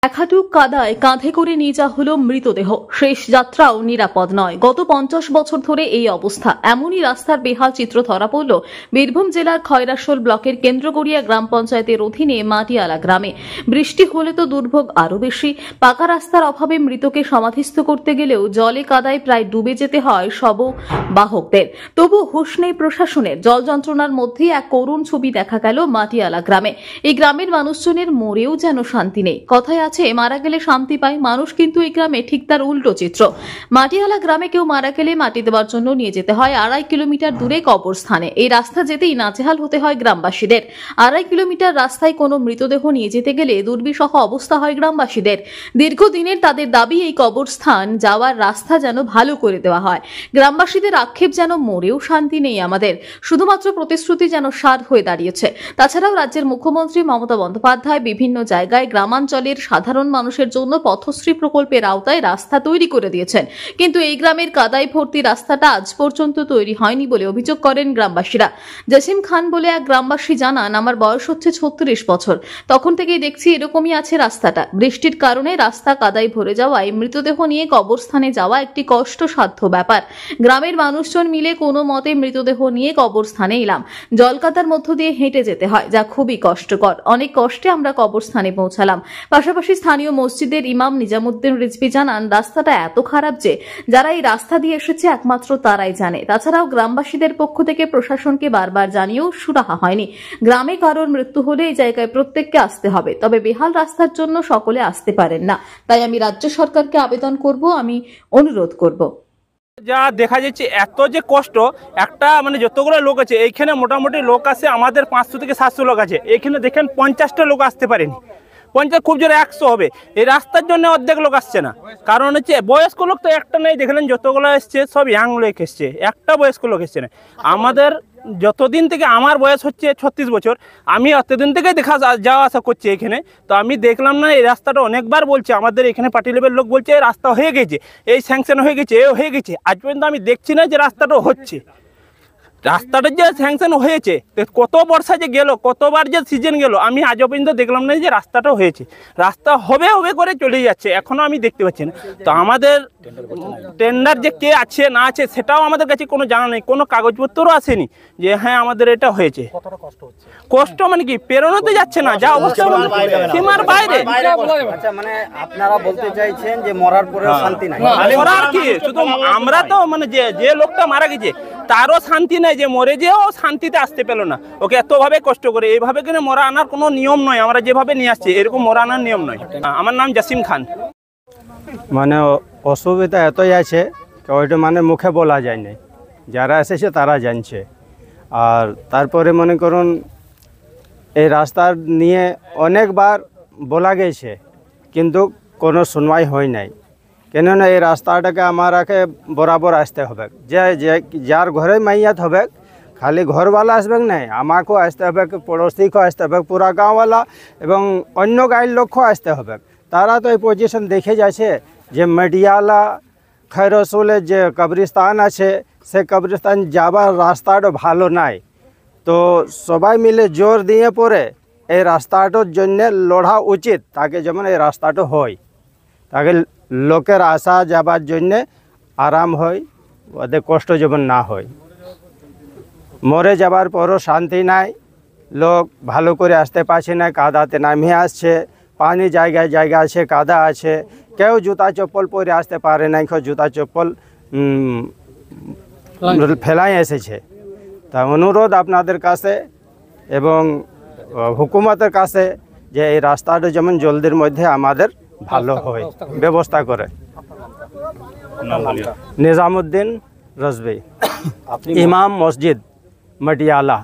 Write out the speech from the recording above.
একাটুক কাদায় কাঁধে করে নিয়ে যাওয়া হলো মৃতদেহ। শেষ যাত্রাও নিরাপদ নয়। গত 50 বছর ধরে এই অবস্থা। এমনই রাস্তার বেহাল চিত্র ধরা পড়ল বীরভূম জেলার খয়রাশোল ব্লকের কেন্দ্রগড়িয়া গ্রাম পঞ্চায়েতের অধীনে মাটিয়ালা গ্রামে। বৃষ্টি হলে তো দুর্ভোগ আরো বেশি। পাকা রাস্তার অভাবে মৃতকে সমাধিস্থ করতে গেলেও জলে কাদায় প্রায় ডুবে যেতে হয় শববাহকদের। তবু হুঁশ নেই প্রশাসনের। জল যন্ত্রণার মধ্যেই এক করুণ ছবি দেখা গেল মাটিয়ালা গ্রামে। এই গ্রামের মানুষজনের মরেও যেন শান্তি নেই। কথায় আছে মারা গেলে শান্তি পায় মানুষ, কিন্তু এই গ্রামে ঠিক তার উল্টো চিত্র। মাটিয়ালা গ্রামে কেউ মারা গেলে মাটি দেওয়ার জন্য নিয়ে যেতে হয় 2.5 কিলোমিটার দূরে কবরস্থানে। এই রাস্তা যেতেই নাজেহাল হতে হয় গ্রামবাসীদের। 2.5 কিলোমিটার রাস্তায় কোনো মৃতদেহ নিয়ে যেতে গেলে দুর্বিষহ অবস্থা হয় গ্রামবাসীদের। দীর্ঘদিনের তাদের দাবি এই কবরস্থান যাওয়ার রাস্তা যেন ভালো করে দেওয়া হয়। গ্রামবাসীদের আক্ষেপ যেন মরেও শান্তি নেই আমাদের, শুধুমাত্র প্রতিশ্রুতি যেন সার হয়ে দাঁড়িয়েছে। তাছাড়াও রাজ্যের মুখ্যমন্ত্রী মমতা বন্দ্যোপাধ্যায় বিভিন্ন জায়গায় গ্রামাঞ্চলের সাধারণ মানুষের জন্য পথশ্রী প্রকল্পের আওতায় রাস্তা তৈরি করে দিয়েছেন, কিন্তু এই গ্রামের কাদায় ভর্তি রাস্তাটা আজ পর্যন্ত তৈরি হয়নি বলে অভিযোগ করেন গ্রামবাসীরা। জসিম খান বলে এক গ্রামবাসী জানান, আমার বয়স হচ্ছে 36 বছর, তখন থেকেই দেখছি এরকমই আছে রাস্তাটা। বৃষ্টির কারণে রাস্তা কাদায় ভরে যাওয়ায় মৃতদেহ নিয়ে কবরস্থানে যাওয়া একটি কষ্টসাধ্য ব্যাপার। গ্রামের মানুষজন মিলে কোনো মতে মৃতদেহ নিয়ে কবরস্থানে এলাম। জলকাদার মধ্য দিয়ে হেঁটে যেতে হয়, যা খুবই কষ্টকর। অনেক কষ্টে আমরা কবরস্থানে পৌঁছালাম। পাশাপাশি স্থানীয় মসজিদের ইমাম নিজামুদ্দিন রিজভী জানান, রাস্তাটা এত খারাপ যে যারা এই রাস্তা দিয়ে এসেছে একমাত্র তারাই জানে। তাছাড়াও গ্রামবাসীদের পক্ষ থেকে প্রশাসনকে বারবার জানিয়েও সুরাহা হয়নি। গ্রামে কারোর মৃত্যু হলে এই জায়গায় প্রত্যেককে আসতে হবে, তবে বেহাল রাস্তার জন্য সকলে আসতে পারেন না। তাই আমি রাজ্য সরকারকে আবেদন করব, আমি অনুরোধ করব। যা দেখা যাচ্ছে এত যে কষ্ট, একটা মানে যতগুলো লোক আছে এইখানে মোটামুটি লোক আছে আমাদের 500 থেকে 700 লোক আছে। এইখানে দেখেন 50টা লোক আসতে পারেনি, 50 খুব জোরে 100 হবে। এই রাস্তার জন্য অর্ধেক লোক আসছে না, কারণ হচ্ছে বয়স্ক লোক তো একটা নেই। দেখলেন যতগুলো এসছে সব ইয়াং লোক এসছে, একটা বয়স্ক লোক এসছে না। আমাদের যতদিন থেকে আমার বয়স হচ্ছে 36 বছর, আমি অতদিন থেকে যাওয়া আসা করছি এখানে, তো আমি দেখলাম না এই রাস্তাটা অনেকবার বলছে আমাদের এখানে পার্টি লেভেল লোক বলছে এই রাস্তা হয়ে গেছে, এই স্যাংশন হয়ে গেছে, এ হয়ে গেছে। আজ পর্যন্ত আমি দেখছি না যে রাস্তাটা হচ্ছে। রাস্তাটা যে স্যাংশন হয়েছে, কত বর্ষা যে গেল, কতবার যে সিজন গেল, আমি আজ পর্যন্ত দেখলাম না যে রাস্তাটা হয়েছে। রাস্তা হবে হবে করে চলে যাচ্ছে, এখনো আমি দেখতে পাচ্ছি না। তো আমাদের টেন্ডার যে কে আছে না আছে সেটাও আমাদের কাছে কোনো জানা নেই, কোনো কাগজপত্রও আসেনি যে হ্যাঁ আমাদের এটা হয়েছে। কষ্ট মানে কি, পেরোনোতে যাচ্ছে না, যা অবস্থা সীমার বাইরে। আচ্ছা, মানে আপনারা বলতে চাইছেন যে মরার পরেও শান্তি নাই? মরার কি, শুধু আমরা তো মানে যে লোকটা মারা গেছে তারও শান্তি নাই, যে মরে যেও শান্তিতে আসতে পেল না। ওকে এতভাবে কষ্ট করে এইভাবে কিনে মরা আনার কোনো নিয়ম নয়। আমরা যেভাবে নিয়ে আসছি এরকম মরা আনার নিয়ম নয়। আমার নাম জসিম খান। মানে অসুবিধা এতই আছে ওইটা মানে মুখে বলা যায় না, যারা এসেছে তারা জানছে। আর তারপরে মনে করুন এই রাস্তার নিয়ে অনেকবার বলা গেছে, কিন্তু কোনো শুনবাই হয় নাই। কেননা এই রাস্তাটাকে আমাকে বরাবর আসতে হবে, যে যার ঘরে মাইয়াত হবে খালি ঘরওয়ালা আসবে না, আমাকেও আসতে হবে, পড়োশিকেও আসতে হবে, পুরা গাঁওয়ালা এবং অন্য গাঁয়ের লোকও আসতে হবে। তারা তো এই পজিশন দেখে যাচ্ছে যে মাটিয়ালা খয়রাশোলে যে কবরস্থান আছে সে কবরস্থান যাবার রাস্তাটা ভালো নাই। তো সবাই মিলে জোর দিয়ে পড়ে এই রাস্তাটার জন্য লড়া উচিত, তাকে যেমন এই রাস্তাটা হয়, তাকে লোকের আসা যাবার জন্য আরাম হয়, ওদের কষ্ট যেমন না হয়। মরে যাবার পরও শান্তি নাই, লোক ভালো করে আসতে পারছে না, কাদাতে নামে আসছে, পানি জায়গায় জায়গা আছে, কাদা আছে, কেউ জুতা চপ্পল পরে আসতে পারে না, কেউ জুতা চপ্পল ফেলাই এসেছে। তা অনুরোধ আপনাদের কাছে এবং হুকুমতের কাছে যে এই রাস্তাটা যেমন জলদির মধ্যে আমাদের ভালো হয়, ব্যবস্থা করে। নিজামুদ্দিন রিজভী, ইমাম মসজিদ মাটিয়ালা।